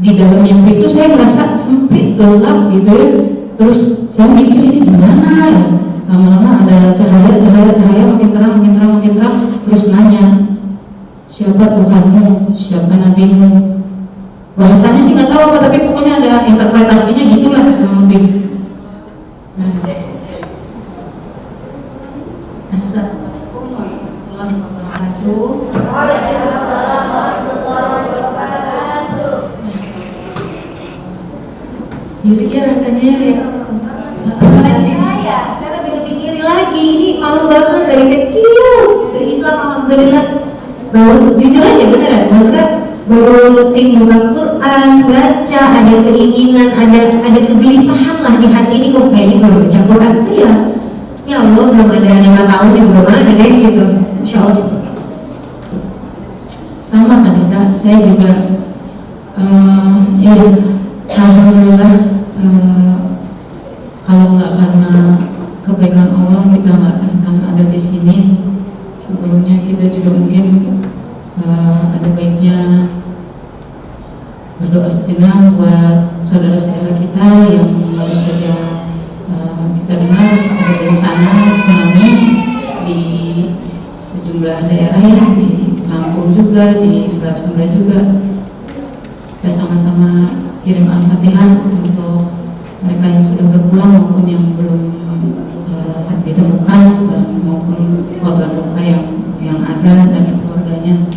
di dalam mimpi itu saya merasa sempit, gelap gitu ya. Terus saya mikir ini gimana ya, lama-lama ada cahaya makin terang, terus nanya, siapa Tuhanmu, siapa nabimu. Bahasanya sih nggak tahu apa, tapi pokoknya ada interpretasinya gitulah kurang lebih. Assalamualaikum warahmatullahi wabarakatuh. Waalaikumsalam warahmatullahi wabarakatuh. Jadi ya rasanya ya. Apalagi saya lebih ngiri lagi, ini malu banget dari kecil di Islam alhamdulillah. Baru jujur aja beneran, maksudnya baru rutin buka Quran, baca, ada keinginan, ada kegelisahan lah di hati ini kok kayaknya baru baca Quran itu ya Allah belum ada 5 tahun ya belum ada deh gitu, Insya Allah. Sama kan Dita, saya juga ya alhamdulillah kalau nggak karena kebaikan Allah kita nggak akan ada di sini. Sebelumnya kita juga mungkin ada baiknya berdoa sejenak buat saudara-saudara kita yang baru saja kita dengar ada bencana tsunami di sejumlah daerah ya, di Lampung juga, di Selat Sunda juga. Kita sama-sama kirim Al-Fatihah untuk mereka yang sudah berpulang maupun yang belum ditemukan, dan maupun korban luka yang ada dan keluarganya.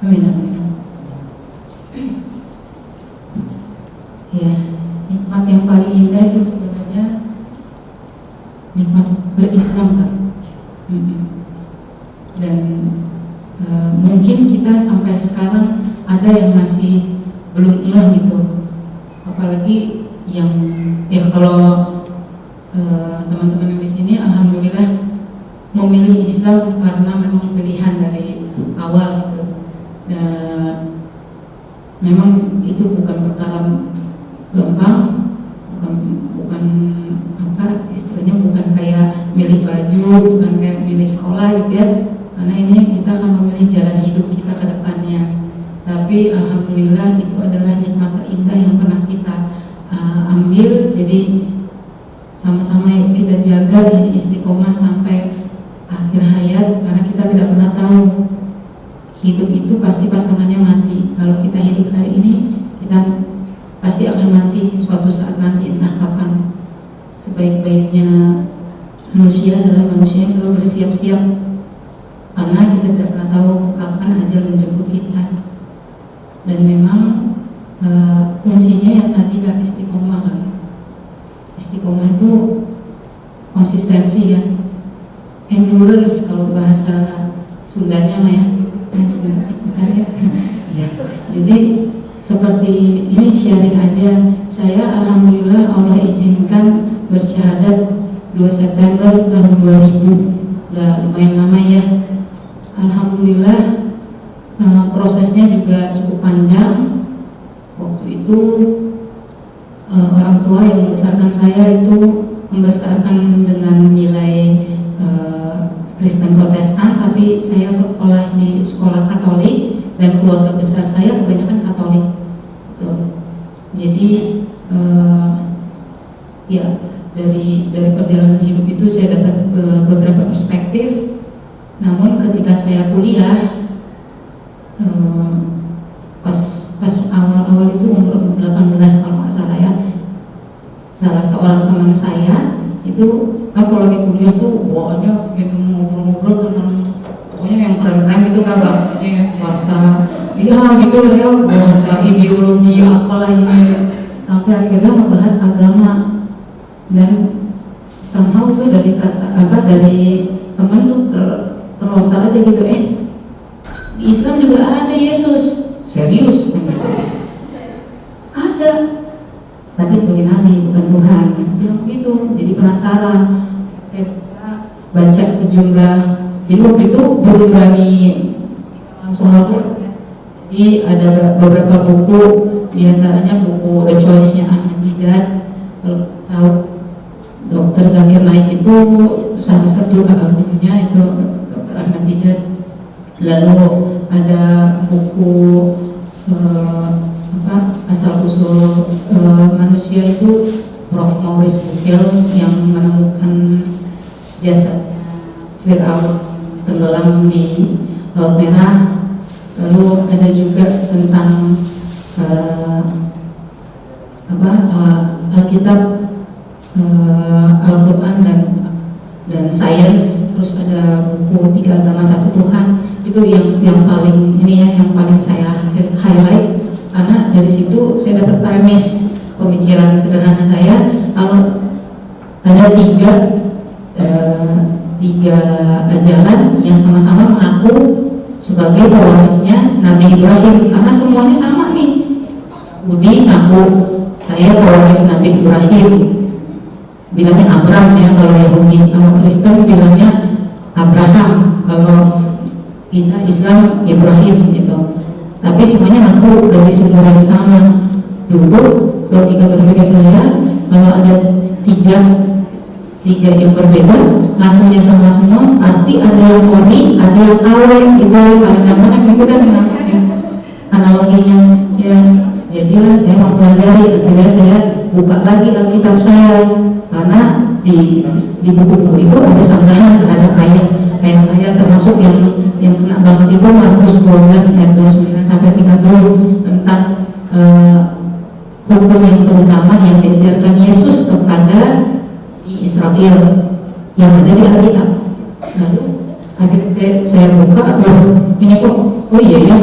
Amin. Ya, nikmat yang paling indah itu sebenarnya nikmat berislam, Pak. Dan mungkin kita sampai sekarang ada yang masih belum ngeh gitu, apalagi yang ya kalau teman-teman di sini alhamdulillah memilih Islam karena memang pilihan dari awal gitu. Memang itu bukan perkara gampang, bukan apa istilahnya, bukan kayak milih baju, bukan kayak milih sekolah gitu ya. Karena ini kita akan memilih jalan hidup kita ke depannya. Tapi alhamdulillah itu adalah nikmat terindah yang pernah kita ambil. Jadi sama-sama yuk kita jaga ini istiqomah sampai akhir hayat, karena kita tidak pernah tahu hidup itu pasti pasangannya mati. Kalau kita hidup hari ini, kita pasti akan mati suatu saat nanti, entah kapan. Sebaik-baiknya manusia adalah manusia yang selalu bersiap-siap, karena kita tidak pernah tahu kapan ajal menjemput kita. Dan memang fungsinya yang tadi kan istiqomah kan. Istiqomah itu konsistensi ya, endurance kalau bahasa Sundanya mah ya. Ya. Jadi seperti ini sharing aja. Saya alhamdulillah Allah izinkan bersyahadat 2 September tahun 2000. Udah lumayan lama ya. Alhamdulillah prosesnya juga cukup panjang. Waktu itu orang tua yang membesarkan saya itu membesarkan dengan nilai Kristen Protestan, tapi saya sekolah di sekolah Katolik dan keluarga besar saya kebanyakan Katolik. Jadi ya dari perjalanan hidup itu saya dapat beberapa perspektif. Namun ketika saya kuliah, pas awal-awal itu umur 18 kalau nggak salah ya, salah seorang teman saya itu kan kalau lagi kuliah tuh bawaannya gitu, ngobrol-ngobrol tentang pokoknya yang keren-keren gitu kan Bang, bahasa iya gitu lah ya, bahasa ideologi apalah ini, sampai akhirnya membahas agama. Dan somehow tuh dari temen tuh terlontar aja gitu, di Islam juga ada Yesus. Serius gitu. Ada, tapi sebagai nabi. bukan Tuhan. Bilang begitu, jadi penasaran. Saya baca sejumlah, jadi waktu itu belum berani langsung lapor. Jadi ada beberapa buku, diantaranya buku The Choice-nya Ahmad Didat. Kalau tahu Dr. Zakir Naik itu salah satu gurunya itu Dr. Ahmad Didat. Lalu ada buku asal usul manusia itu Prof. Maurice Bucaille yang menemukan jasadnya Fir'aun tenggelam di Laut Merah. Lalu ada juga tentang Alkitab, Al-Quran dan sains. Terus ada buku Tiga Agama Satu Tuhan. Itu yang paling ini ya, yang paling saya highlight, karena dari situ saya dapat premis pemikiran sederhana saya. Kalau ada tiga ajaran yang sama-sama mengaku sebagai pewarisnya Nabi Ibrahim, karena semuanya sama nih. Yahudi ngaku saya pewaris Nabi Ibrahim, bilangnya Abram ya kalau Yahudi. Kalau Kristen bilangnya Abraham, kalau kita Islam Ibrahim gitu. Tapi semuanya ngaku dari sumber yang sama. Dulu logika berpikir saya, kalau ada tiga yang berbeda, ngakunya sama semua, pasti ada yang ori, ada yang awet, gitu. Paling gampang kan itu kan analoginya ya. Jadilah saya mau pelajari, akhirnya saya buka lagi Alkitab saya, karena di buku-buku itu ada sanggahan, ada ayat termasuk yang kena banget itu Markus 12 ayat 29 sampai 30 tentang hukum yang terutama yang diajarkan Yesus kepada Israel yang ada di Alkitab. Lalu akhirnya saya buka, ini kok, oh iya ya,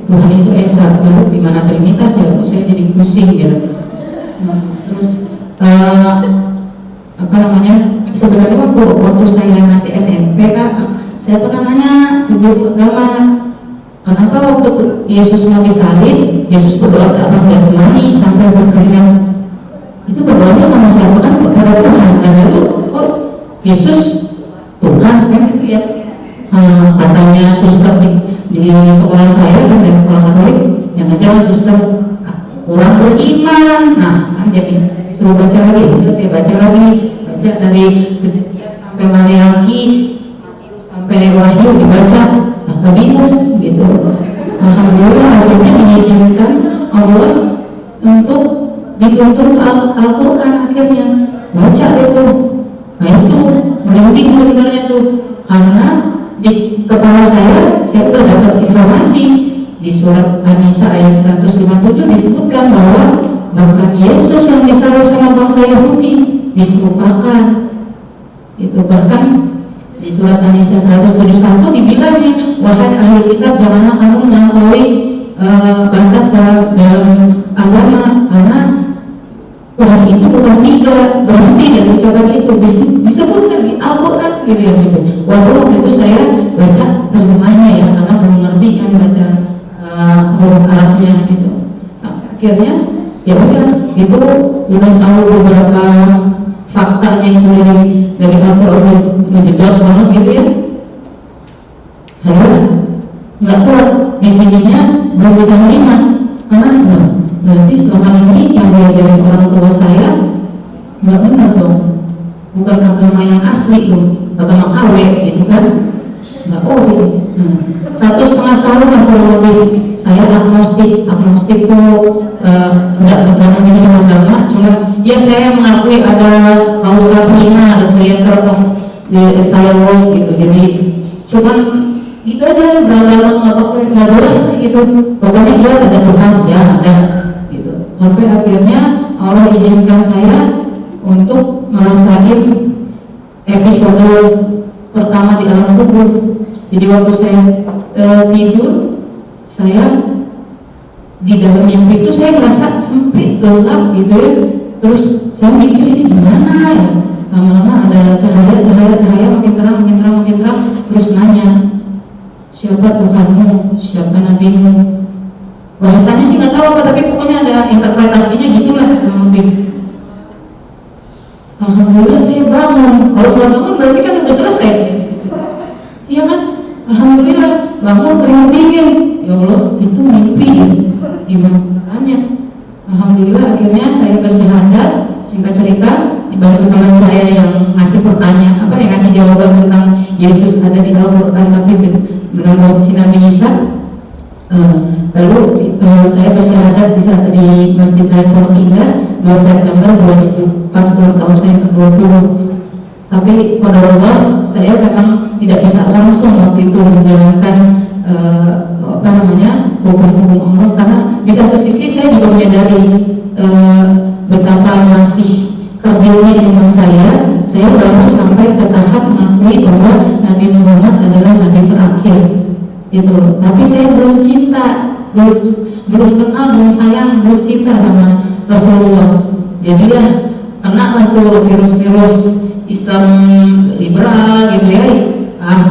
Tuhan itu Esa, lalu di mana Trinitas ya, saya jadi pusing gitu. Terus sebenarnya waktu saya masih SMP Kak, saya pernah nanya ke guru agama, kenapa waktu Yesus mau disalib, Yesus berdoa ke Abang Getsemani sampai berkeringat, itu berdoanya sama siapa? Kan kepada Tuhan. Dan lalu kok Yesus Tuhan kan gitu ya. Katanya suster di sekolah saya sekolah Katolik, yang aja suster kurang beriman. Nah kan jadi suruh baca lagi, udah saya baca lagi, baca dari Kejadian sampai Maleaki, Matius sampai Wahyu dibaca, tak bingung gitu. Alhamdulillah akhirnya mengizinkan Allah untuk dituntun ke Al-Quran, akhirnya baca itu. Nah itu merinding sebenarnya tuh, karena di kepala saya udah dapat informasi di surat An-Nisa ayat 157 disebutkan bahwa bahkan Yesus yang disalib sama bangsa Yahudi diserupakan. Itu bahkan di surat An-Nisa 171 dibilangnya, wahai ahli kitab, janganlah kamu melampaui batas dalam agama, karena Tuhan itu bukan tiga, berhenti dari ucapan itu. Disebutkan di Al-Quran sendiri yang itu. Walaupun waktu itu saya baca terjemahnya ya, karena belum ngerti kan baca huruf Arabnya itu. Sampai akhirnya ya udah, itu udah tahu beberapa faktanya itu dari Al-Quran, ngejegal banget gitu ya. Saya nggak kuat di sininya, belum bisa menerima, karena berarti selama ini yang diajarin orang tua saya nggak benar dong, bukan agama yang asli dong, agama KW gitu kan, nggak boleh. 1,5 tahun yang kurang lebih saya agnostik itu nggak beragama ini agama, cuma ya saya mengakui ada kausa prima, ada creator of the entire world gitu. Jadi cuman gitu aja, beragama nggak jelas gitu, pokoknya dia ada Tuhan, ya ada gitu. Sampai akhirnya Allah izinkan saya untuk ngerasain episode pertama di alam kubur. Jadi waktu saya tidur, saya di dalam mimpi itu saya merasa sempit, gelap gitu ya. Terus saya mikir ini gimana ya, lama-lama ada cahaya makin terang, terus nanya, siapa Tuhanmu, siapa nabimu? Bahasanya sih nggak tahu apa, tapi pokoknya ada interpretasinya gitulah kurang lebih. Kalau bangun berarti kan udah selesai saya di situ. Iya kan? Alhamdulillah bangun keringat dingin. Ya Allah, itu mimpi ya. Gimana caranya? Alhamdulillah akhirnya saya bersyahadat. Singkat cerita, dibantu teman saya yang ngasih pertanyaan, yang ngasih jawaban tentang Yesus ada di Al-Quran tapi dengan posisi Nabi Isa. Lalu saya bersyahadat di Masjid Raya Pondok Indah 2 September 2000, pas ulang tahun saya ke-20. Tapi qadarullah saya memang tidak bisa langsung waktu itu menjalankan hukum-hukum Allah, karena di satu sisi saya juga menyadari betapa masih kerdilnya iman saya baru sampai ke tahap mengakui bahwa Nabi Muhammad adalah Nabi terakhir itu. Tapi saya belum cinta, belum kenal, belum sayang, belum cinta sama Rasulullah. Jadilah kena lah tuh virus-virus Islam liberal gitu ya.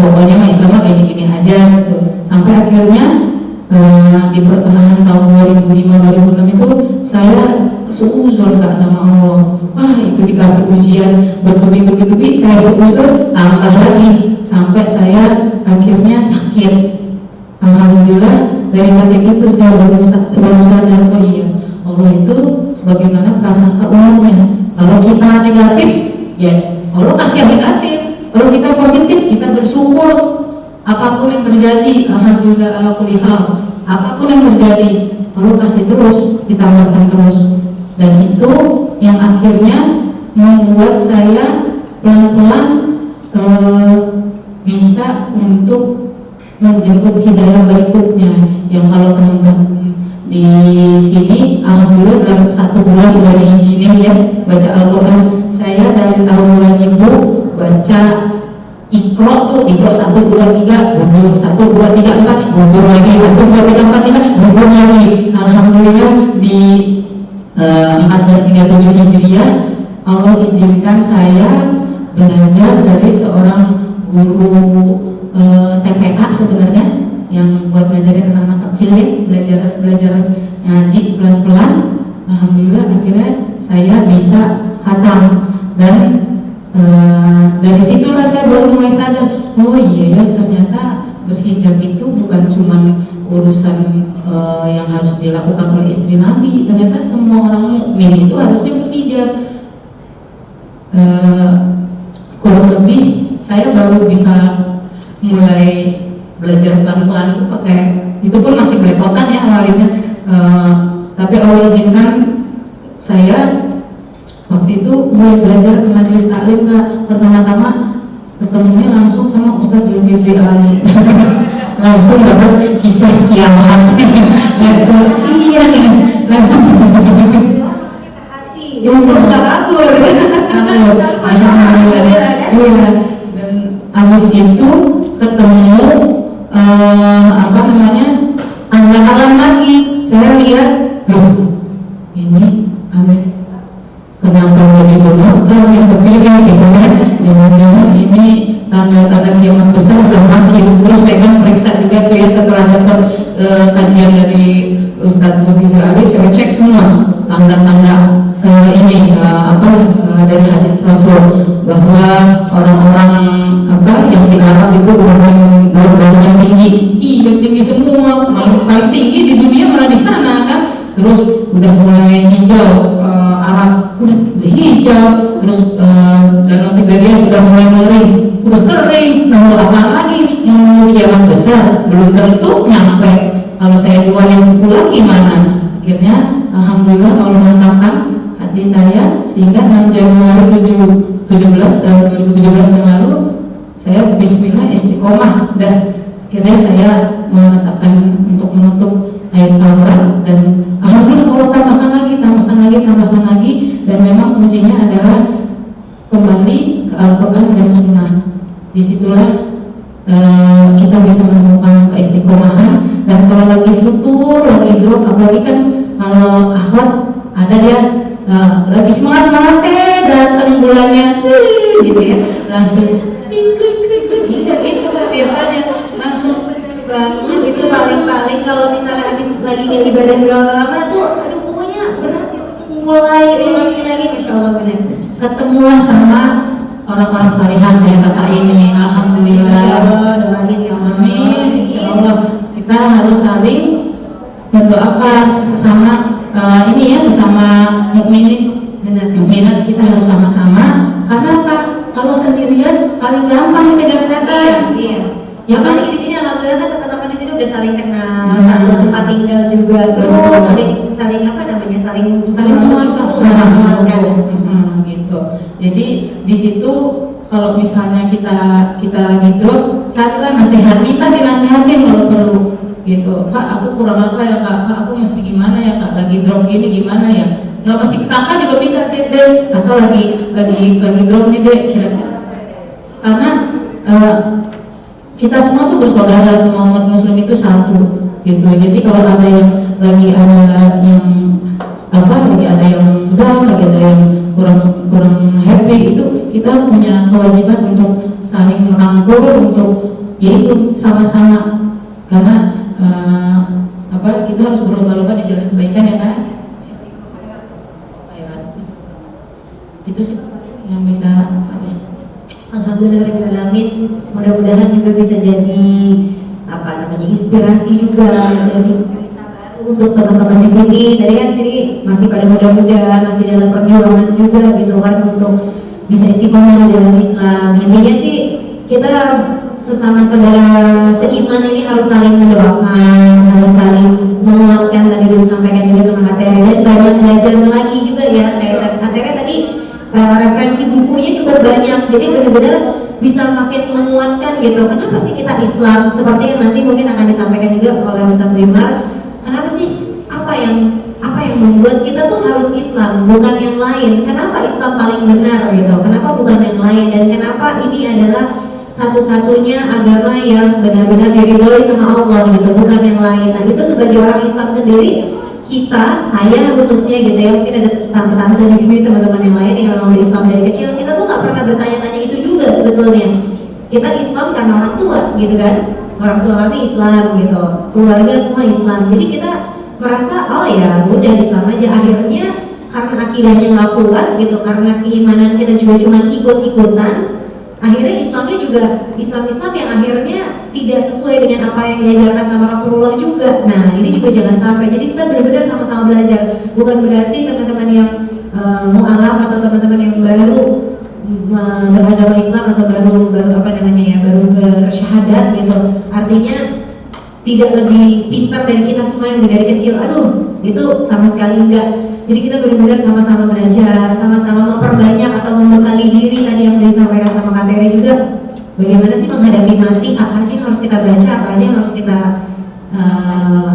Pokoknya mah Islam kayak gini aja gitu. Sampai akhirnya di pertengahan tahun 2005-2006 itu saya seuzon Kak sama Allah. Itu dikasih ujian bertubi-tubi, saya seuzon tambah lagi sampai saya akhirnya sakit. Alhamdulillah dari sakit itu saya baru sadar, oh iya, Allah itu sebagaimana prasangka umumnya. Kalau kita negatif, ya Allah kasih yang negatif. Kalau kita positif, kita bersyukur. Apapun yang terjadi, alhamdulillah ala kulli hal. Apapun yang terjadi, Allah kasih terus, ditambahkan terus. Dan itu yang akhirnya membuat saya pelan-pelan bisa untuk menjemput hidayah berikutnya. Yang kalau teman-teman di sini, alhamdulillah dalam 1 bulan udah diizinin ya baca Al-Quran. Saya dari tahun 2000 baca Iqra tuh, Iqra 1, 2, 3, mundur, 1, 2, 3, 4, mundur lagi, 1, 2, 3, 4, 5, mundur lagi. Alhamdulillah di 1437 Hijriah Allah izinkan saya belajar dari seorang guru TPA sebenarnya, yang buat ngajarin anak-anak kecil ya, belajar ngaji pelan-pelan. Alhamdulillah akhirnya saya bisa hatam, dan dari situlah saya baru mulai sadar, oh iya ya ternyata berhijab itu bukan cuman urusan yang harus dilakukan oleh istri Nabi. Ternyata semua orang mukmin itu harusnya berhijab. Kurang lebih saya baru bisa mulai belajar pelan-pelan itu pakai, itu pun masih belepotan ya awalnya, tapi Allah izinkan saya waktu itu mulai belajar ke majelis taklim. Pertama-tama ketemunya langsung sama Ustadz Zulkifli Ali langsung dapat kisah kiamat langsung langsung masuknya ke hati, nggak kabur. Alhamdulillah. Dan habis itu ketemu angga alam lagi. Saya lihat, ini Amerika kenapa jadi Donald Trump yang terpilih gitu kan? Jangan-jangan ini tanda-tanda kiamat besar udah makin. Terus saya kan periksa juga tuh ya, setelah dapat kajian dari Ustadz Zulkifli Ali, saya cek semua tanda-tanda dari hadis Rasul bahwa orang-orang yang di Arab itu buat bangunan tinggi, yang tinggi semua, malah paling tinggi di dunia malah di sana kan. Terus udah mulai hijau, Arab udah hijau, terus Danau Tiberia sudah mulai mengering, udah kering. Nunggu apa lagi? Yang nunggu kiamat besar belum tentu nyampe. Kalau saya duluan yang pulang gimana? Akhirnya alhamdulillah Allah mantapkan hati saya sehingga 6 Januari 2017 yang lalu saya bismillah istiqomah, dan akhirnya saya menetapkan untuk menutup ayat Al-Quran, dan alhamdulillah Allah tambahkan lagi, dan memang kuncinya adalah kembali ke Al-Quran dan Sunnah. Disitulah kita bisa menemukan keistiqomahan. Dan kalau lagi futur, lagi drop, apalagi kan kalau akhwat ada dia lagi semangat datang bulannya gitu ya, langsung gitu biasanya langsung banget. Itu paling kalau misalnya habis lagi ibadah berlama-lama tuh, aduh pokoknya berat ya, mulai lagi, masya Allah benar. Ketemulah sama orang-orang Makanya kita harus sama-sama. Karena apa? Kalau sendirian paling gampang dikejar setan. Iya. Ya kan? Apalagi di sini alhamdulillah kan teman-teman di sini udah saling kenal, satu tempat tinggal juga, terus saling apa namanya saling menguatkan. Gitu. Jadi di situ kalau misalnya kita lagi drop, carilah nasihat, minta dinasehatin kalau perlu. Gitu. Kak, aku kurang apa ya kak? Kak, aku mesti gimana ya kak? Lagi drop gini gimana ya? Nggak mesti kakak juga bisa deh. Kakak lagi drop nih deh kira-kira. Karena kita semua tuh bersaudara, semua umat muslim itu satu gitu. Jadi kalau ada yang lagi ada yang down, lagi ada yang kurang happy, itu kita punya kewajiban untuk saling merangkul, untuk yaitu sama-sama. Karena kita harus berlomba-lomba di jalan kebaikan ya kan. Itu sih yang bisa Alhamdulillahirrahmanirrahim. Mudah-mudahan juga bisa jadi inspirasi juga, jadi cerita baru untuk teman-teman di sini. Tadi kan sini masih pada muda-muda, masih dalam perjuangan juga gitu kan untuk bisa istiqomah dalam Islam. Intinya sih kita sesama saudara seiman ini harus saling mendoakan, harus saling menguatkan. Tadi disampaikan juga sama Kak Tere, dan banyak belajar lagi juga ya. Kayak Kak Tere tadi referensi bukunya cukup banyak, jadi benar-benar bisa makin menguatkan gitu. Kenapa sih kita Islam? Seperti yang nanti mungkin akan disampaikan juga oleh Ustaz Wimar. Kenapa sih? Apa yang membuat kita tuh harus Islam, bukan yang lain? Kenapa Islam paling benar gitu? Kenapa bukan yang lain? Dan kenapa ini adalah satu-satunya agama yang benar-benar diridhoi sama Allah gitu, bukan yang lain? Nah itu sebagai orang Islam sendiri, saya khususnya gitu ya, mungkin ada tante-tante di sini, teman-teman yang lain yang memang Islam dari kecil, kita tuh nggak pernah bertanya-tanya itu juga sebetulnya. Kita Islam karena orang tua gitu kan, orang tua kami Islam gitu, keluarga semua Islam, jadi kita merasa oh ya udah Islam aja. Akhirnya karena akidahnya nggak kuat gitu, karena keimanan kita juga cuma ikut-ikutan, akhirnya Islamnya juga Islam yang akhirnya tidak sesuai dengan apa yang diajarkan sama Rasulullah juga. Nah ini juga jangan sampai. Jadi kita benar-benar sama-sama belajar. Bukan berarti teman-teman yang mu'alaf atau teman-teman yang baru beragama Islam atau baru bersyahadat gitu, artinya tidak lebih pintar dari kita semua yang dari kecil. Aduh, itu sama sekali enggak. Jadi kita benar-benar sama-sama belajar, sama-sama memperbanyak atau membekali diri. Tadi yang disampaikan sama Kak Tere juga, bagaimana sih menghadapi mati, apa aja yang harus kita baca, apa aja yang harus kita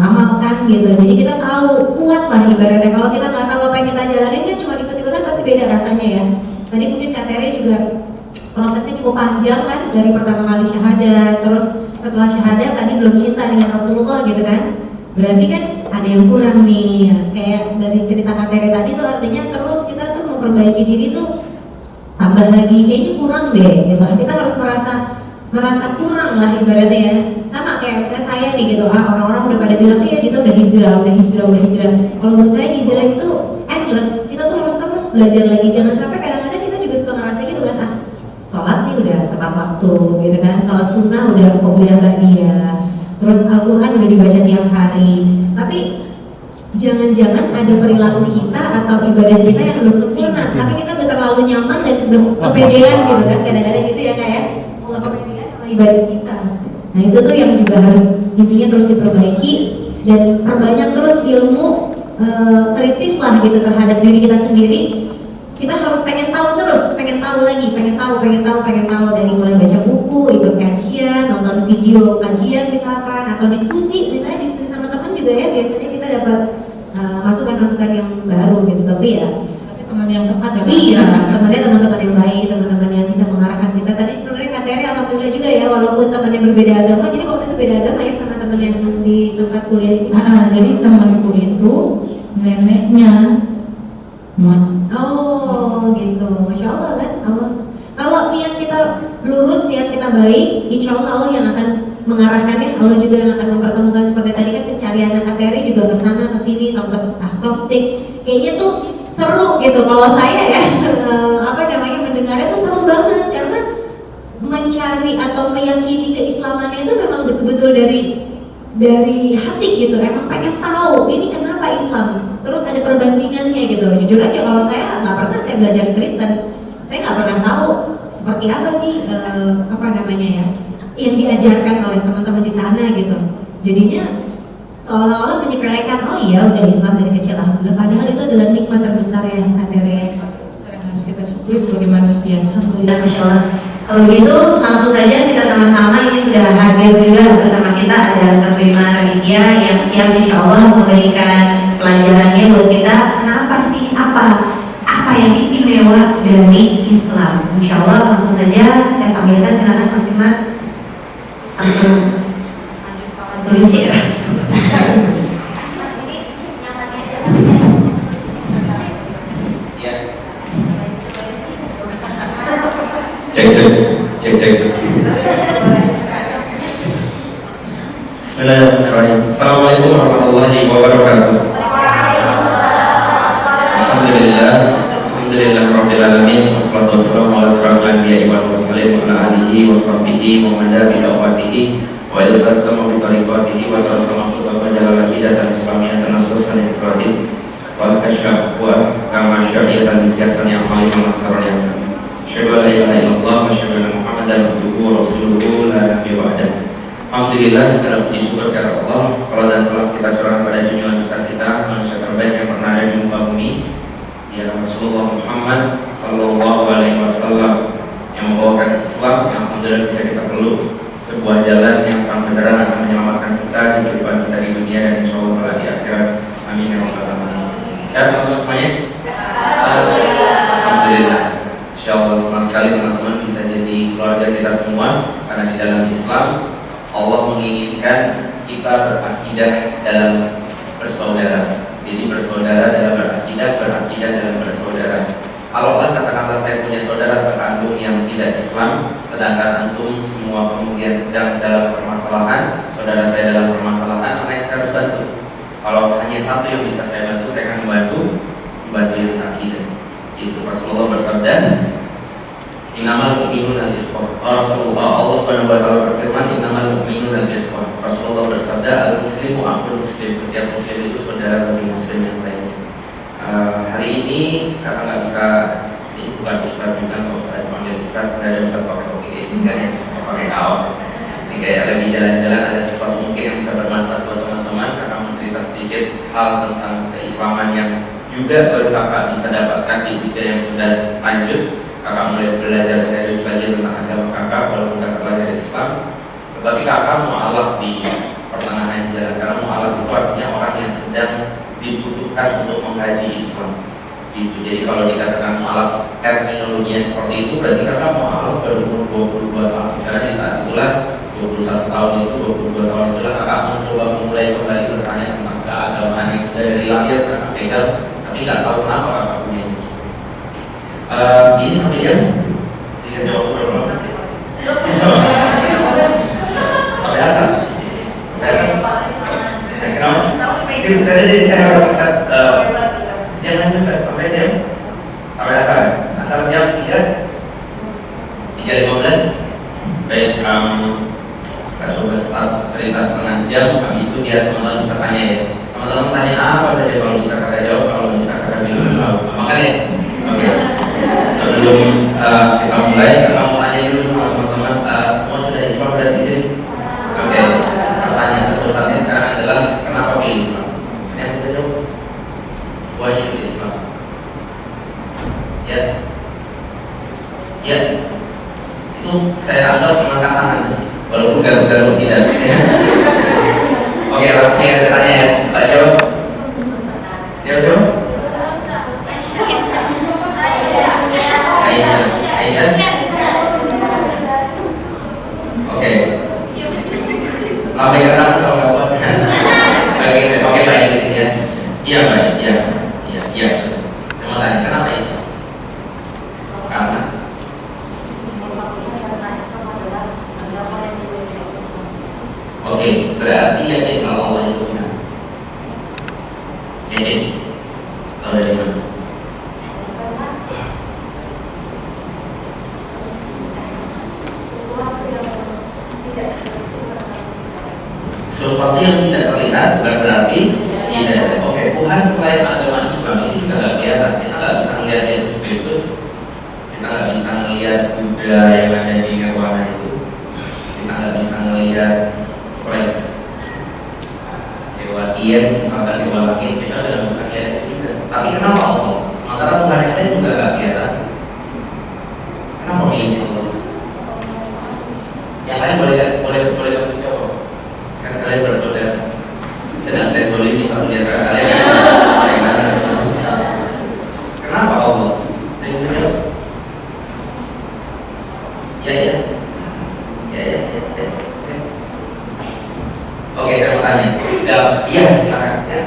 amalkan gitu. Jadi kita tahu, kuat lah ibaratnya. Kalau kita nggak tahu apa yang kita jalanin kan cuma ikut-ikutan, pasti beda rasanya ya. Tadi mungkin Kak Tere juga prosesnya cukup panjang kan, dari pertama kali syahadat, terus setelah syahadat tadi belum cinta dengan Rasulullah gitu kan. Berarti kan ada yang kurang nih, kayak dari cerita Kak Tere tadi tuh artinya terus kita tuh memperbaiki diri tuh tambah lagi, kayaknya kurang deh gitu. Kita harus merasa kurang lah ibaratnya ya. Sama kayak misalnya saya nih gitu, orang-orang udah pada bilang iya kita udah hijrah. Kalau buat saya hijrah itu endless, kita tuh harus terus belajar lagi. Jangan sampai kadang-kadang kita juga suka ngerasa gitu kan, sholat nih udah tepat waktu gitu kan, sholat sunnah udah qobliyah ba'diyah, terus Al-Quran udah dibaca tiap hari, tapi jangan-jangan ada perilaku kita atau ibadah kita yang belum sempurna, tapi kita udah terlalu nyaman dan udah kepedean gitu kan, kadang-kadang gitu ya kayak suka kepedean sama ibadah kita. Nah itu tuh yang juga harus intinya terus diperbaiki dan perbanyak terus ilmu, kritis lah gitu terhadap diri kita sendiri. Kita harus pengen tahu terus, pengen tahu dari mulai baca buku, ikut kajian, nonton video kajian misalkan, atau diskusi sama teman juga ya, biasanya kita dapat masukan-masukan yang baru gitu. Tapi teman yang tepat ya. Iya, teman-teman yang baik, teman-teman yang bisa mengarahkan kita. Tadi sebenarnya Kak Tere alhamdulillah juga ya, walaupun temannya berbeda agama, jadi waktu itu beda agama ya sama teman yang di tempat kuliah ini. Jadi temanku itu neneknya gitu, Masya Allah kan. Kalau niat kita lurus, niat kita baik, insya Allah yang akan mengarahkannya, Allah juga yang akan mempertemukan. Seperti tadi kan pencarian Kak Tere juga kesana kesini sampai agnostik, kayaknya tuh seru gitu. Kalau saya ya mendengarnya tuh seru banget, karena mencari atau meyakini keislamannya itu memang betul-betul dari hati gitu, emang pengen tahu ini kenapa Islam, terus ada perbandingannya gitu. Jujur aja kalau saya nggak pernah saya belajar Kristen. Saya nggak pernah tahu seperti apa sih apa namanya ya yang diajarkan oleh teman-teman di sana gitu. Jadinya seolah-olah menyepelekan, oh iya udah Islam dari kecil alhamdulillah, padahal itu adalah nikmat terbesar ya Kadernya. Yang harus kita syukuri sebagai manusia. Alhamdulillah, Masya Allah. Kalau gitu langsung saja kita sama-sama, ini sudah hadir juga bersama kita ada Ustaz Bima Raditya yang siap Insya Allah memberikan pelajarannya buat kita. Kenapa sih, apa yang istimewa dari Islam? Insya Allah langsung saja saya panggilkan, silakan Mas Iman. Langsung tulis ya. Cek. Bismillahirrahmanirrahim. Assalamualaikum warahmatullahi wabarakatuh. Alhamdulillah rabbil alamin, wassalatu wassalamu ala asyrafil anbiya'i wal mursalin wa ala alihi wa sahbihi wa man da'a bi da'watihi wa iltazama bi tariqatihi wa tarasama khutbah jalal hidayatan islamiyatan nasusan ibrahim wa kasyafwa kama syari'atan bijasan yang paling masalah yang syahadu la ilaha illallah wa syahadu anna muhammadan abduhu wa rasuluhu la nabiyya ba'dah. Alhamdulillah, segala puji syukur kepada Allah. Salam dan salam kita curahkan pada junjungan besar kita, manusia terbaik yang pernah ada di muka bumi, ya Rasulullah Muhammad sallallahu alaihi wasallam, yang membawakan Islam yang alhamdulillah bisa kita peluk, sebuah jalan yang terang-benderang akan menyelamatkan kita di kehidupan kita di dunia dan insya Allah di akhirat. Amin ya rabbal alamin. Sehat teman-teman semuanya? Alhamdulillah. Insya Allah senang sekali teman-teman bisa jadi keluarga kita semua, karena di dalam Islam Allah menginginkan kita berakidah dalam bersaudara. Jadi bersaudara dalam berakidah dalam bersaudara. Kalau Allah katakanlah saya punya saudara sekandung yang tidak Islam, sedangkan antum semua kemudian sedang dalam permasalahan, saudara saya dalam permasalahan, maka saya harus bantu. Kalau hanya satu yang bisa saya bantu, saya akan membantu yang sakidah. Itu Rasulullah bersabda, innamal mu'minuna al-ikhwah. Rasulullah Allah Subhanahu wa taala berfirman, innamal mu'minuna al-ikhwah. Rasulullah bersabda, al-muslimu akhul muslim. Setiap muslim itu saudara bagi muslim yang lainnya. Hari ini karena nggak bisa, ini bukan ustaz juga, nggak usah dipanggil ustaz, nggak ada ustaz pakai topi ini kan ya, pakai kaos. Ini kayak lagi jalan-jalan, ada sesuatu mungkin yang bisa bermanfaat buat teman-teman. Kakak mau cerita sedikit hal tentang keislaman yang juga baru kakak bisa dapatkan di usia yang sudah lanjut. Kakak mulai belajar serius lagi tentang agama kakak walaupun kakak belajar Islam, tetapi kakak mu'alaf di pertengahan jalan. Karena mu'alaf itu artinya orang yang sedang dibutuhkan untuk mengkaji Islam gitu. Jadi kalau dikatakan mu'alaf terminologinya seperti itu, berarti kakak mu'alaf baru umur 22 tahun. Karena di saat itulah 21 tahun itu, 22 tahun itulah kakak mencoba memulai kembali bertanya tentang keagamaan yang sudah dari lahir kakak pegang, tapi nggak tahu kenapa kakak punya ini. Ini sampai jam dikasih waktu berapa? Sampai asal. Kenapa? Ini saya harus set jangan juga sampai jam asal. Asal jam 3:15. Baik, kita coba start cerita setengah jam. Habis itu biar teman-teman bisa tanya ya. Teman-teman tanya apa saja, kalau bisa kakak jawab, kalau bisa kakak bilang tahu. Makanya, oke. Sebelum kita mulai, kita mau tanya dulu sama teman-teman, semua sudah Islam sudah di sini? Oke. Pertanyaan terbesarnya sekarang adalah kenapa pilih Islam? Yang bisa jawab? Why should Islam? Ya. Itu saya anggap mengangkat tangan, walaupun garu-garu tidak. Oke, langsung ya saya tanya ya, Pak Syarif. Siapa? Aisyah. Oke. Lama ya kalau nggak buat. Oke baik di sini ya. Iya baik, iya. Saya tanya kenapa Islam? Karena oke, berarti yakin kalau Allah itu benar. Yakin? Tahu dari mana? Sesuatu yang tidak terlihat bukan berarti tidak ada. Oke, Tuhan selain agama Islam ini juga nggak kelihatan. kelihatan. Kita nggak bisa melihat Yesus Kristus, kita nggak bisa melihat Buddha yang ada di Nirwana itu, kita nggak bisa melihat dewa Tien, misalkan dewa langit, kita nggak bisa melihat itu juga. Tapi kenapa Allah? Sementara Tuhan kita juga nggak kelihatan. Kenapa ini Allah? Yang lain boleh jawab. Kan kalian bersaudara. Sedang saya zolimi satu di antara kalian. Kenapa Allah? Saya bisa jawab. Ya. Oke, saya mau tanya. Iya, silakan. Ya.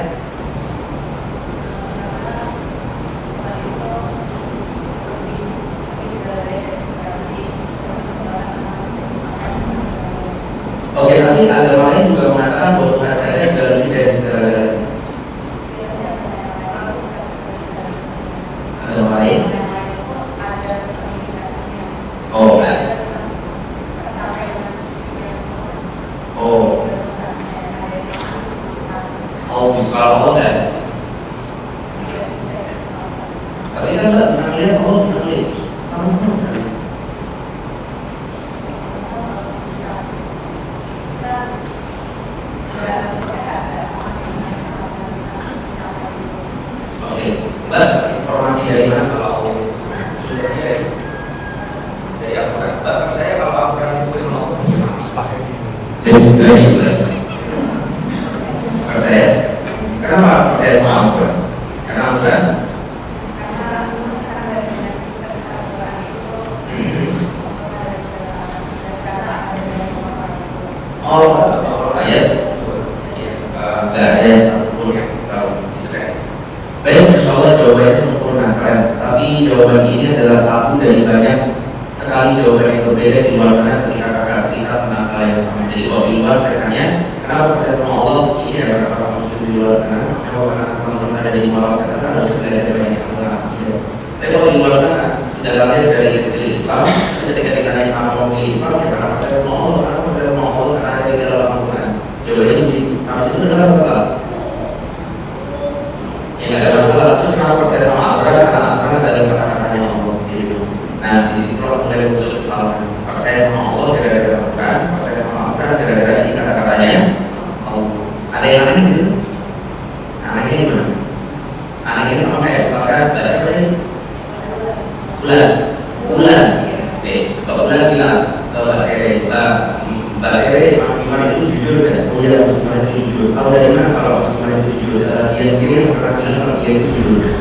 Oke, tapi agama lain juga mengatakan bahwa Tuhan kita juga lebih dari segala. Agama lain? Oh, bisa Allah kan? Tapi kita nggak bisa melihat, Allah bisa melihat. Sama semua bisa melihat. Mbak, informasi dari mana kalau sebenarnya dari Al-Quran? Mbak, percaya kalau Al-Quran itu memang dari Mbak percaya? Kenapa percaya sama Al-Quran? Karena Al-Quran ayat nggak ada satupun yang salah gitu kan. Baik, insyaallah jawabannya sempurna kan. Tapi jawaban ini adalah satu dari banyak sekali jawaban yang berbeda di luar sana ketika kakak cerita tentang hal yang sama. Jadi kalau di luar saya tanya, kenapa percaya sama Allah? Ini adalah kata muslim di luar sana. Kenapa karena teman-teman saya dari luar sana harus belajar banyak tentang itu. Tapi kalau di luar sana sudah belajar dari kecil Islam, ketika ditanya apa memilih Islam, ya karena percaya sama Allah, karena percaya sama Allah, karena ada di dalam Al-Quran. Jawabannya begitu. Kalau itu adalah masalah. Yang ada masalah itu kenapa percaya sama Al-Quran karena ada kata-katanya Allah gitu. Nah di situ mulai muncul kesalahan. Percaya sama Allah gara-gara Al-Quran, percaya sama Al-Quran gara-gara ini kata-katanya Allah. Ada yang aneh di situ? Anehnya ini mana? Anehnya sampai misalkan baca seperti ini. Bulan. Kalau bulan bilang Mbak Ere Mas itu jujur kan? Oh ya, Mas itu jujur. Kalau dari mana kalau Mas itu jujur? Dia sendiri yang pernah bilang kalau dia itu jujur.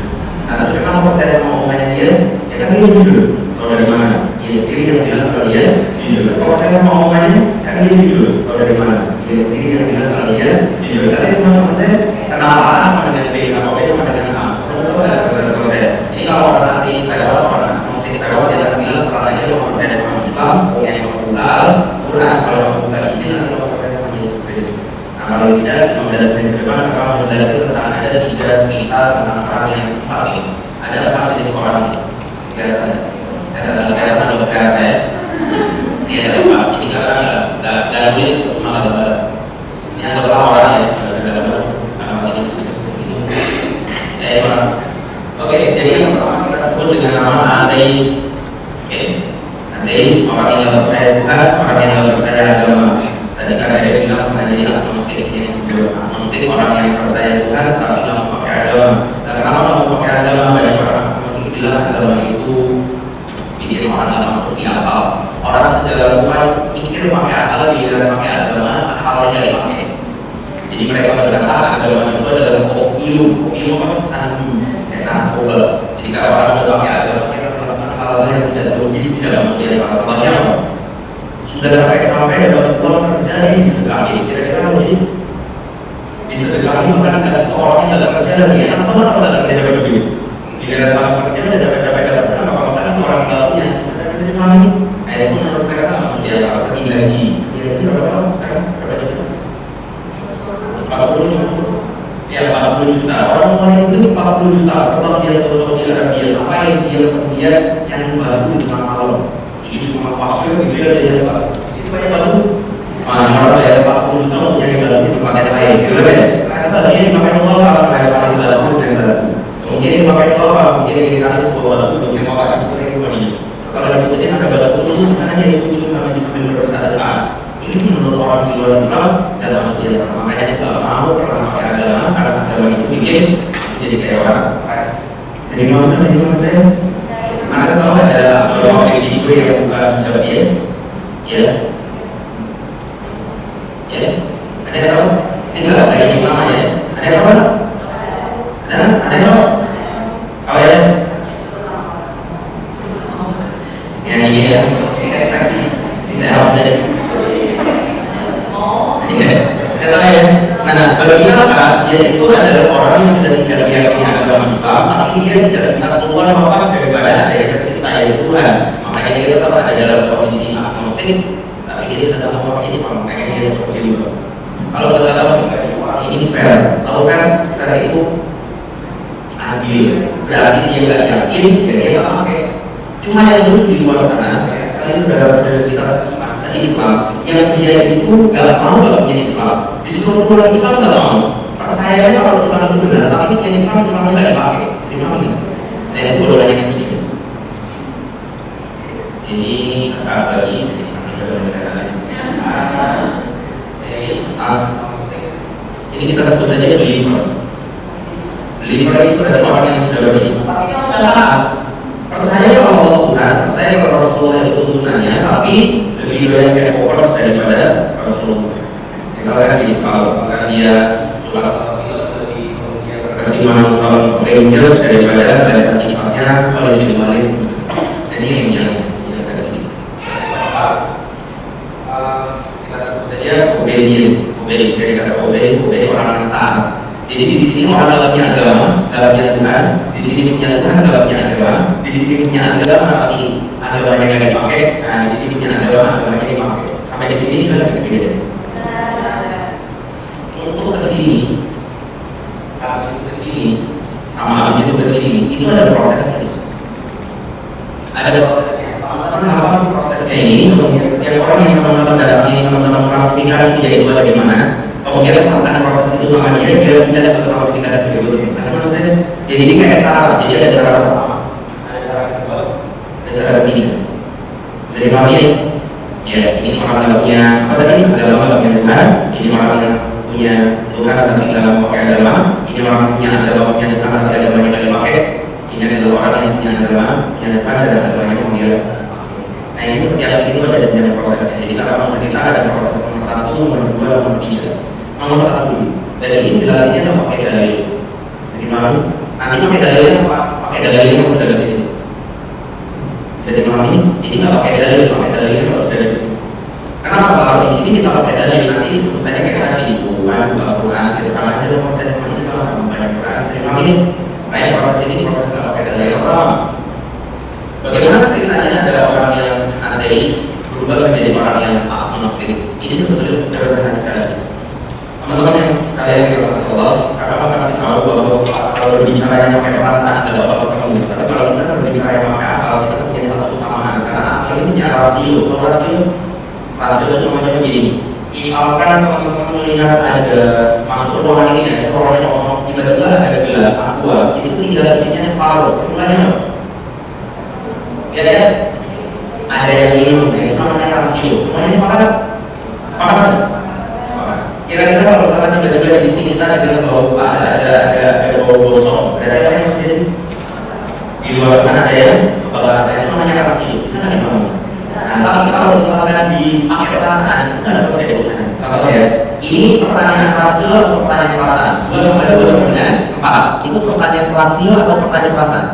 Nah, terus kenapa percaya sama omongannya dia? Ya kan dia jujur. Kalau dari mana? Dia sendiri yang bilang kalau dia jujur. Kalau percaya sama omongannya, kan dia jujur. Kalau dari mana? Dia sendiri yang bilang kalau dia jujur. Tapi semua percaya kenapa A sama dengan B, kenapa B sama dengan A? Betul ada selesai. Ini kalau orang nanti saya orang mesti kita kawat dia akan bilang kalau aja lo percaya sama Islam, yang plural. Kalau bukan ini nanti kalau percaya sama Yesus Kristus. Nah kalau tidak, 15 menit ke depan akan menjelaskan tentang ada 3 cerita tentang orang yang 4 ini. Ada 4 jenis orang ini. Ada beberapa ya. Ini ada 4. Ini nggak tulis malah gambar. Ini ada beberapa orang ya. Nggak bisa gambar. Nama ini. Oke, jadi yang pertama kita sebut dengan nama ateis. Oke. Ateis, orang yang tidak percaya Tuhan, orang yang tidak percaya agama. Tadi kakak dia bilang mengenai agnostik, agnostik orang yang percaya Tuhan tapi tidak memakai agama. Dan kenapa tidak memakai agama? Banyak orang agnostik bilang agama itu bikin orang tidak masuk di akal. Orang segala luas mikir pakai akal, biar pakai agama, akalnya dipakai. Jadi mereka berkata agama itu adalah opium apa? Candu, narkoba. Jadi kalau orang memakai agama, hal-hal yang tidak logis tidak masuk dari akal. Apa? Sudah sampai dapat uang kerja ini sesekali, kira-kira logis. Di sesekali bukan ada seorang yang dapat kerja lagi, yang apa dapat kerja begitu? Jika dapat kerja sudah capek-capek dapat, kalau ada seorang yang tidak punya, sudah kerja lagi. Nah itu menurut mereka tak masuk dari akal. Gaji berapa? Berapa juta? 40 ya 40 juta. Orang mau itu 40 juta. Kalau dia itu Saudi Arabia, apa yang dia kemudian yang baru di tengah malam? Jadi cuma pasir gitu ya dia Pak. Di sini banyak batu. Orang bayar 40 juta untuk nyari batu di tempat yang lain. Gitu kan ya? Karena tadi ini pakai modal kalau bayar pakai batu dan batu. Mungkin makanya kalau mungkin dikasih sebuah batu begini apa itu ekonominya. Kalau ada ikutin ada batu khusus karena dia cucu nama Islam bersaudara. Ini menurut orang di luar Islam dalam masjid makanya kalau mau orang pakai agama itu bikin jadi kayak orang pas. Jadi mau saya mana tahu ada orang kayak gitu yang bukan jawab dia, ya, ya, ada tahu? Ini nggak ada yang namanya, ada tahu? Ada tahu? Apa ya? Yang ini ya, ini kayak sakit, bisa apa saja? Ini tahu ya? Mana? Bagi apa? Ya itu adalah orang yang sudah tidak diyakini agama Islam, tapi dia tidak bisa keluar apa daripada ayat percaya itu Tuhan. Makanya dia tetap ada dalam kondisi agnostik, tapi dia sedang mengakui Islam. Makanya dia seperti itu. Kalau kita tahu ini fair, tahu kan fair itu adil. Berarti dia tidak yakin, dia tak pakai. Cuma yang lucu di luar sana, sekali saudara-saudara kita Islam yang dia itu nggak mau punya Islam. Di sesuatu orang Islam nggak mau. Percayanya kalau Islam itu benar, tapi punya Islam nggak dipakai. Jadi mau ini. Dan itu orang yang ini. Ini kakak bagi ini kita sebut saja believer. Believer itu adalah orang yang sudah beriman. Percaya kalau Allah Tuhan, percaya kalau Rasulullah itu Tuhannya, tapi lebih banyak kayak fokus daripada Rasulullah. Misalnya di kalau dia suka kasih nonton Rangers daripada baca kisahnya kalau jadi kemarin. Ini yang kita sebut saja obedient, dari kata obey orang yang taat. Jadi di sini orang dalamnya agama, dalamnya Tuhan. Di sini punya Tuhan, dalamnya agama. Di sini punya agama, tapi agamanya nggak dipakai. Nah, di sini punya agama, agamanya dipakai. Sampai di sini jelas berbeda. Untuk ke sini, sama habis itu ke sini, itu ada prosesnya. Ada prosesnya. Teman-teman prosesnya ini, setiap orang yang teman-teman dalamnya, teman-teman klasifikasi jadi itu bagaimana? Kemudian ada proses itu sama dia tidak ada proses klasifikasi berikutnya. Karena menurut saya, jadi ini kayak cara, jadi ada cara pertama, ada cara kedua, ada cara ketiga. Jadi kalau ya ini orang yang punya apa tadi? Agama nggak punya Tuhan. Ini orang yang punya Tuhan tapi dalam pakai agama. Ini orang punya agama punya Tuhan tapi agamanya nggak dipakai. Ini adalah orang yang punya agama, punya Tuhan dan agamanya dia. Nah itu setiap itu ada jenis proses. Jadi kalau mau cerita ada proses nomor 1, nomor 2, nomor 3. Nomor 1 dari ini jelasnya apa pakai dalil. Sisi malam. Nanti pakai dalilnya apa? Pakai dalilnya harus ada di sini. Jadi malam ini nggak pakai dalil, pakai dalilnya harus ada di sini. Kenapa kalau di sini kita pakai dalil nanti itu sebenarnya kayak tadi di Quran, Al-Quran, itu karena ada proses masih sama membaca Quran. Jadi malam ini kayak proses ini proses pakai dalil yang pertama. Bagaimana ceritanya ada orang yang ateis berubah menjadi orang yang agnostik? Ini sebenarnya sederhana sekali. Teman-teman yang saya kira Allah, karena kasih tahu bahwa kalau berbicara pakai perasaan ada apa ketemu. Tapi kalau kita berbicara pakai akal, kita punya satu kesamaan. Karena akal ini punya rasio cuma begini. Misalkan teman-teman melihat ada masuk ruangan ini, ada ruangannya kosong, tiba-tiba ada gelas aqua, itu tidak isinya separuh, sebenarnya apa? Ya, ada yang minum, itu namanya rasio. Semuanya sepakat? Sepakat? Kira-kira kalau misalnya tiba-tiba di sini kita ada bau ada bau gosong, ada yang terjadi di luar sana ada yang itu namanya rasio. Itu sangat bagus. Nah, tapi kalau misalnya dipakai perasaan, itu sudah selesai urusan. Contoh ya, ini pertanyaan rasio atau pertanyaan perasaan? Belum ada sebenarnya. 4. Itu pertanyaan rasio atau pertanyaan perasaan?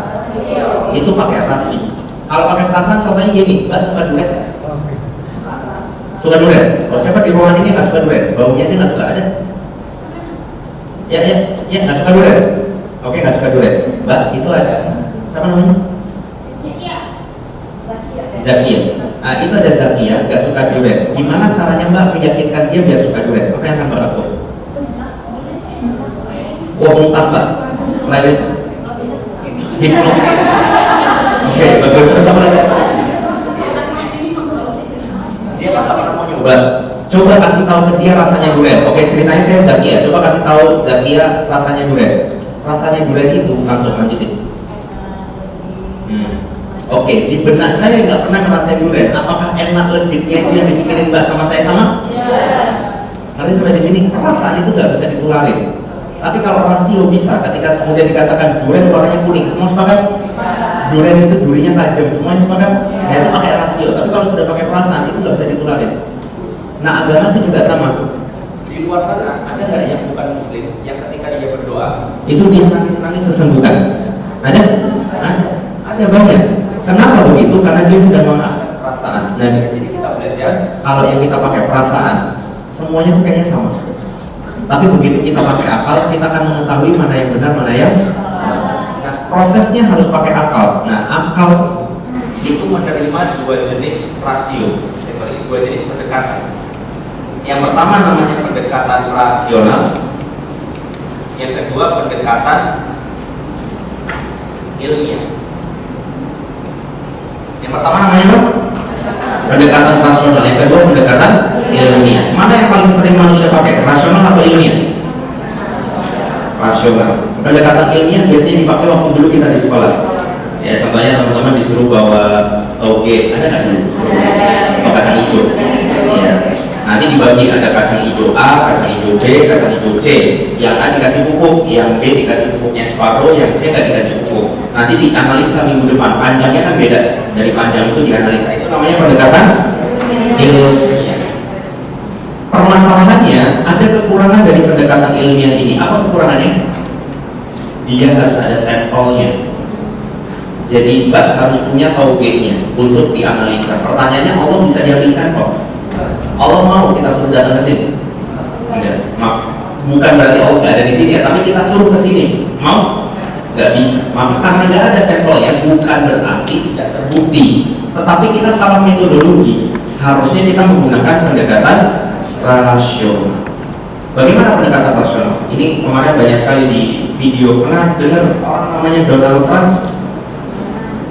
Itu pakai rasio. Kalau pakai perasaan, contohnya gini, Mbak suka duet ya? Suka duet? Kalau siapa di ruangan ini nggak suka duet? Baunya aja nggak suka, ada? Ya, nggak suka duet? Oke, nggak suka duet. Mbak, itu ada, siapa namanya? Zakia. Nah, itu ada Zakia, nggak suka duet. Gimana caranya Mbak meyakinkan dia biar suka duet? Apa yang akan Mbak lakukan? Muntah Mbak, selain itu hipnotis. Oke, bagus. Terus apa lagi? Dia nggak pernah mau nyoba. Coba kasih tahu ke dia rasanya duet. Oke, ceritanya saya Zakia. Coba kasih tahu Zakia rasanya duet. rasanya durian itu langsung lanjutin. Oke, di benak saya nggak pernah ngerasain durian. Apakah enak legitnya itu yang dipikirin Mbak sama saya sama? Nanti sampai di sini perasaan itu nggak bisa ditularin. Tapi kalau rasio bisa, ketika kemudian dikatakan durian warnanya kuning, semua sepakat? Durian itu durinya tajam, semuanya sepakat? Nah itu pakai rasio. Tapi kalau sudah pakai perasaan itu nggak bisa ditularin. Nah agama itu juga sama. Di luar sana ada nggak yang bukan Muslim yang ketika dia berdoa itu dia nangis-nangis sesenggukan? Ada? Ada banyak. Kenapa begitu? Karena dia sedang mengakses perasaan. Nah dari sini kita belajar kalau yang kita pakai perasaan semuanya tuh kayaknya sama. Tapi begitu kita pakai akal, kita akan mengetahui mana yang benar, mana yang salah. Nah prosesnya harus pakai akal. Nah akal itu menerima dua jenis rasio, dua jenis pendekatan. Yang pertama namanya pendekatan rasional, yang kedua pendekatan ilmiah. Yang pertama namanya apa? Pendekatan rasional, yang kedua pendekatan ilmiah. Mana yang paling sering manusia pakai, rasional atau ilmiah? Rasional. Pendekatan ilmiah biasanya dipakai waktu dulu kita di sekolah. Ya contohnya teman-teman disuruh bawa toge, ada nggak dulu? Atau kacang hijau. Ya. Nanti dibagi ada kacang hijau A, kacang hijau B, kacang hijau C. Yang A dikasih pupuk, yang B dikasih pupuknya separuh, yang C nggak dikasih pupuk. Nanti dianalisa minggu depan, panjangnya kan beda. Dari panjang itu dianalisa, itu namanya pendekatan ilmiah. Permasalahannya ada kekurangan dari pendekatan ilmiah ini. Apa kekurangannya? Dia harus ada sampelnya. Jadi Mbak harus punya tauge-nya untuk dianalisa. Pertanyaannya, Allah bisa diambil sampel? Allah mau kita suruh datang ke sini? Enggak. Maaf. Bukan berarti Allah nggak ada di sini ya, tapi kita suruh ke sini. Mau? Nggak bisa. Maka karena nggak ada sampelnya, bukan berarti tidak terbukti. Tetapi kita salah metodologi. Harusnya kita menggunakan pendekatan rasional. Bagaimana pendekatan rasional? Ini kemarin banyak sekali di video. Pernah dengar orang namanya Donald Trump?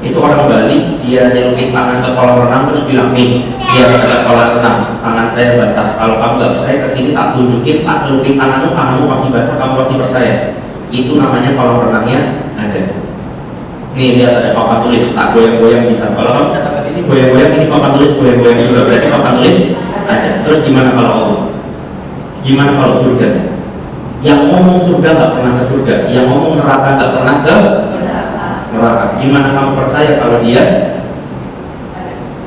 Itu orang Bali, dia nyelupin tangan ke kolam renang terus bilang, nih, dia ada kolam renang, tangan saya basah. Kalau kamu nggak percaya kesini tak tunjukin, tak celupin tanganmu, tanganmu pasti basah, kamu pasti percaya. Itu namanya kolam renangnya ada. Nih lihat ada papan tulis, tak goyang-goyang bisa. Kalau kamu datang ke sini goyang-goyang, ini papan tulis goyang-goyang juga, berarti papan tulis ada. Terus gimana kalau Allah? Gimana kalau surga? Yang ngomong surga nggak pernah ke surga, yang ngomong neraka nggak pernah ke neraka. Gimana kamu percaya kalau dia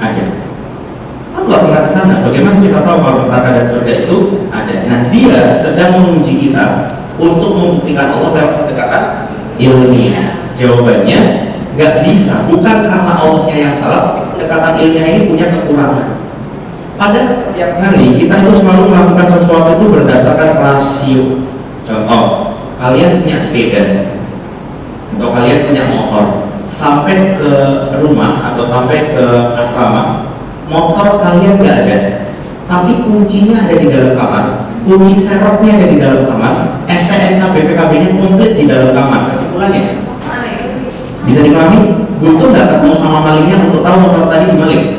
ada? Kamu nggak pernah ke sana. Bagaimana kita tahu kalau neraka dan surga itu ada? Nah, dia sedang menguji kita untuk membuktikan Allah lewat pendekatan ilmiah. Jawabannya nggak bisa. Bukan karena Allahnya yang salah. Pendekatan ilmiah ini punya kekurangan. Pada setiap hari kita itu selalu melakukan sesuatu itu berdasarkan rasio. Contoh, kalian punya sepeda atau kalian punya motor, sampai ke rumah atau sampai ke asrama, motor kalian nggak ada, tapi kuncinya ada di dalam kamar, kunci serepnya ada di dalam kamar, STNK BPKB-nya komplit di dalam kamar. Kesimpulannya, bisa dipahami? Butuh nggak ketemu sama malingnya untuk tahu motor tadi dimaling?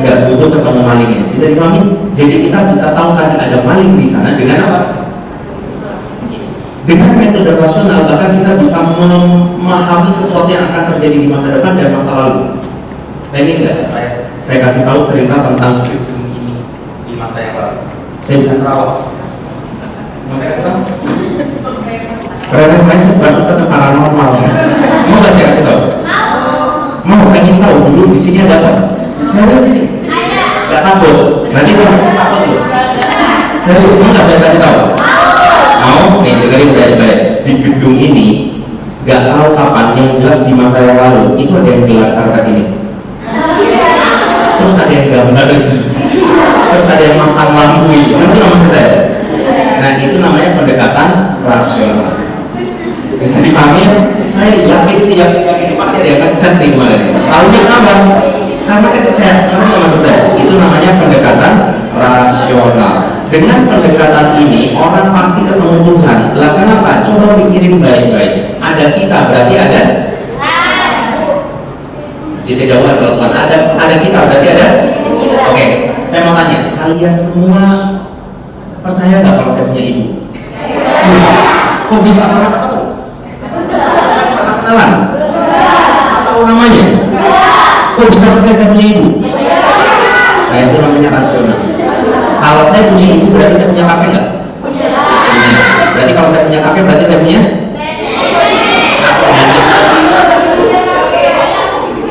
Nggak butuh ketemu malingnya. Bisa dipahami? Jadi kita bisa tahu tadi ada maling di sana dengan apa? Dengan metode rasional, bahkan kita bisa memahami sesuatu yang akan terjadi di masa depan dan masa lalu. Nah ini enggak, saya kasih tahu cerita tentang gedung ini di masa yang lalu. Saya bisa terawat. Mau saya kasih tahu? Karena saya bukan ustaz paranormal. Mau nggak saya kasih tahu? Mau pengen tahu dulu di sini ada apa? Saya ada sini. Nggak takut. Nanti saya takut loh. Serius, mau nggak saya kasih tahu? Mau? Nih dengerin baik-baik. Di gedung ini nggak tahu kapan, yang jelas di masa yang lalu itu ada yang bilang karpet ini. Terus ada yang gambar itu. Terus ada yang masang lampu itu. Nanti maksud saya. Nah itu namanya pendekatan rasional. Bisa dipahami? Saya yakin sih yakin pasti ada yang ngecat nih kemarin. Tahunya kenapa? Karena kecat. Ngerti nggak maksud saya? Itu namanya pendekatan rasional. Dengan pendekatan ini orang pasti ketemu Tuhan. Lah kenapa? Coba pikirin baik-baik. Ada kita berarti ada. Jadi jauhan kalau Tuhan ada kita berarti ada. Oke, saya mau tanya, kalian semua percaya nggak kalau saya punya ibu? Kok bisa pernah ketemu? kenalan? Tahu namanya? Kok bisa percaya saya punya ibu? Nah itu namanya rasional. Kalau saya punya ibu berarti saya punya kakek nggak? Punya. Berarti kalau saya punya kakek berarti saya punya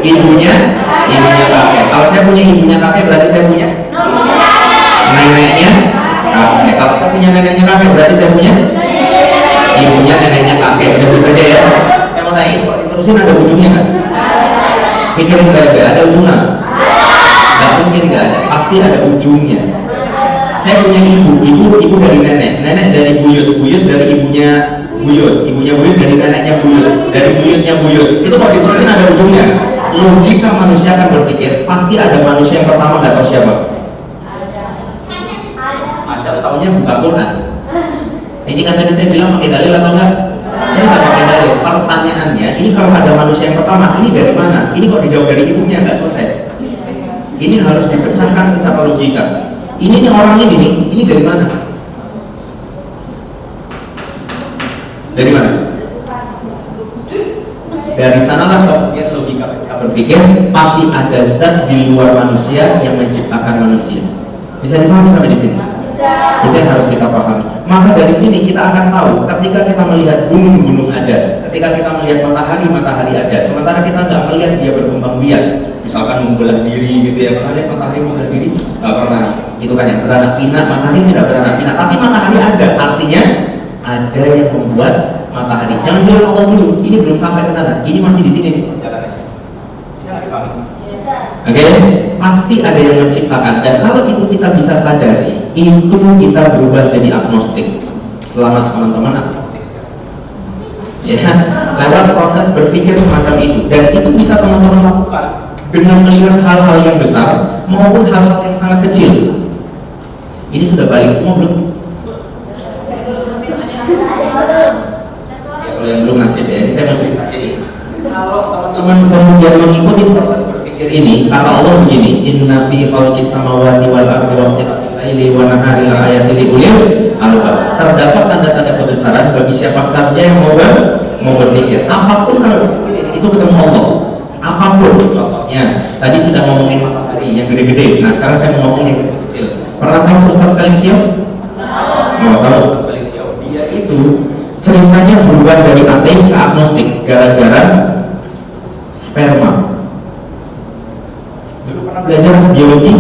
ibunya kakek. Kalau saya punya ibunya kakek berarti saya punya neneknya kakek. Kalau saya punya neneknya kakek berarti saya punya ibunya neneknya kakek. Udah begitu aja ya. Saya mau tanya, itu kalau diterusin ada ujungnya kan? Pikirin baik-baik, ada ujungnya? Gak mungkin gak ada, pasti ada ujungnya. Saya punya ibu dari nenek dari buyut dari ibunya buyut dari neneknya buyutnya buyut. Itu kalau diterusin ada ujungnya. Logika manusia akan berpikir pasti ada manusia yang pertama, nggak tahu siapa. Ada, tahunya buka Quran. Ini kan tadi saya bilang pakai dalil atau enggak? Ini nggak pakai dalil. Pertanyaannya, ini kalau ada manusia yang pertama, ini dari mana? Ini kok dijawab dari ibunya, nggak selesai. Ini harus dipecahkan secara logika. Ini nih orang ini dari mana? Dari mana? Dari sanalah kemudian logika kita berpikir pasti ada zat di luar manusia yang menciptakan manusia. Bisa dipahami sampai di sini? Bisa. Itu yang harus kita pahami. Maka dari sini kita akan tahu ketika kita melihat gunung ada, ketika kita melihat matahari ada. Sementara kita nggak melihat dia berkembang biak, misalkan membelah diri gitu ya. Pernah lihat matahari membelah diri? Nggak pernah. Itu kan yang beranak pinak. Matahari tidak beranak pinak, tapi matahari ada. Artinya ada yang membuat matahari. Jangan bilang Allah dulu, ini belum sampai ke sana. Ini masih di sini perjalanannya. Bisa nggak dipahami? Bisa. Oke, pasti ada yang menciptakan. Dan kalau itu kita bisa sadari, itu kita berubah jadi agnostik. Selamat teman-teman agnostik sekarang. Ya, lewat proses berpikir semacam itu. Dan itu bisa teman-teman lakukan dengan melihat hal-hal yang besar maupun hal-hal yang sangat kecil. Ini sudah balik semua belum? Yang belum nasib ya, ini saya mau cerita. Jadi kalau teman-teman kemudian mengikuti proses berpikir ini, kata Allah begini, inna fi khalqis samawati wal ardi wa ikhtilafil laili wan nahari la ayatin li ulil albab. Terdapat tanda-tanda kebesaran bagi siapa saja yang mau berpikir. Apapun kalau berpikir itu ketemu Allah. Apapun, contohnya tadi sudah ngomongin matahari yang gede-gede. Nah sekarang saya mau ngomongin yang kecil-kecil. Pernah tahu Ustaz Felixio? Mau tahu Ustaz Felixio? Dia itu ceritanya berubah dari ateis ke agnostik gara-gara sperma. Dulu pernah belajar biologi,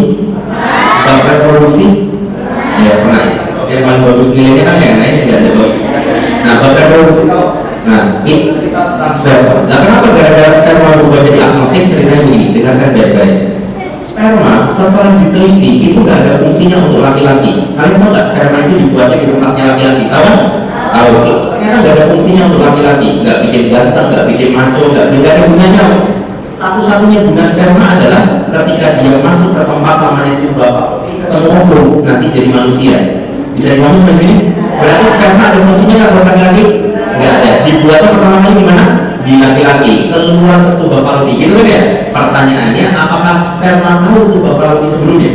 bab reproduksi? Ya pernah. Yang paling bagus nilainya kan yang lain tidak ada bagus. Nah bab reproduksi tahu? Nah ini cerita tentang sperma. Nah kenapa gara-gara sperma berubah jadi agnostik? Ceritanya begini, dengarkan baik-baik. Sperma setelah diteliti itu nggak ada fungsinya untuk laki-laki. Kalian tahu nggak sperma itu dibuatnya di tempatnya laki-laki? Tahu kan? Tahu. Ternyata nggak ada fungsinya untuk laki-laki, nggak bikin ganteng, nggak bikin maco, nggak ada gunanya. Satu-satunya guna sperma adalah ketika dia masuk ke tempat namanya tuba ketemu ovum, nanti jadi manusia. Bisa dipahami seperti ini? Berarti sperma ada fungsinya nggak buat laki-laki? Nggak ada. Dibuatnya pertama kali di mana? Di laki-laki, keluar ke tuba fallopi, gitu kan ya? Pertanyaannya, apakah sperma tahu tuba fallopi sebelumnya?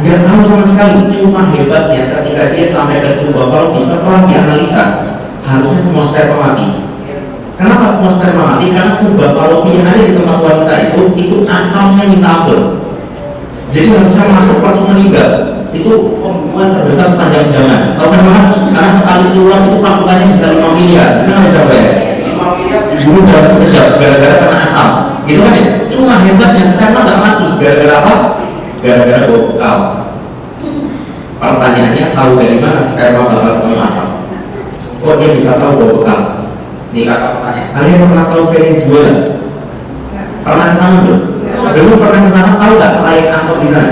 Nggak tahu sama sekali. Cuma hebatnya ketika dia sampai ke tuba fallopi, setelah dianalisa harusnya semua sperma mati. Kenapa semua sperma mati? Karena tuba fallopi yang ada di tempat wanita itu asalnya nitabur. Jadi harusnya masuk langsung meninggal. Itu pembunuhan terbesar sepanjang zaman. Tahu kenapa? Karena sekali keluar itu pasukannya bisa 5 miliar. Bisa berapa ya? 5 miliar dibunuh dalam sekejap gara-gara kena asam. Gitu kan ya? Cuma hebatnya sperma nggak mati. Gara-gara apa? Gara-gara bau bekal. Pertanyaannya, tahu dari mana sperma bakal ketemu asam? Kok dia bisa tahu bau bekal? Nih kakak pertanyaan, kalian pernah tahu Venezuela? Pernah ke sana belum? Belum pernah ke sana, tahu nggak trayek angkot di sana?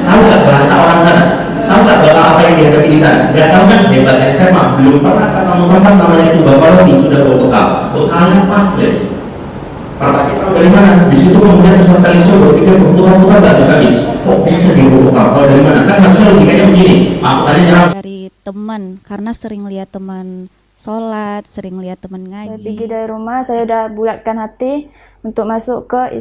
Tahu nggak bahasa orang sana? Tahu nggak bakal apa yang dihadapi di sana? Nggak tahu kan? Hebatnya sperma. Belum pernah ketemu tempat namanya itu Bapaloti, sudah bau bekal. Bekalnya pas deh. Pertanyaan tahu dari mana? Di situ kemudian Ustaz Felixio berpikir berputar-putar nggak bisa bis. Kok bisa di bau bekal? Kalau dari mana? Kan harusnya logikanya begini. Masukannya nyerang. Dari teman, karena sering lihat teman sholat, sering lihat teman ngaji. Saya pergi dari rumah, saya udah bulatkan hati untuk masuk ke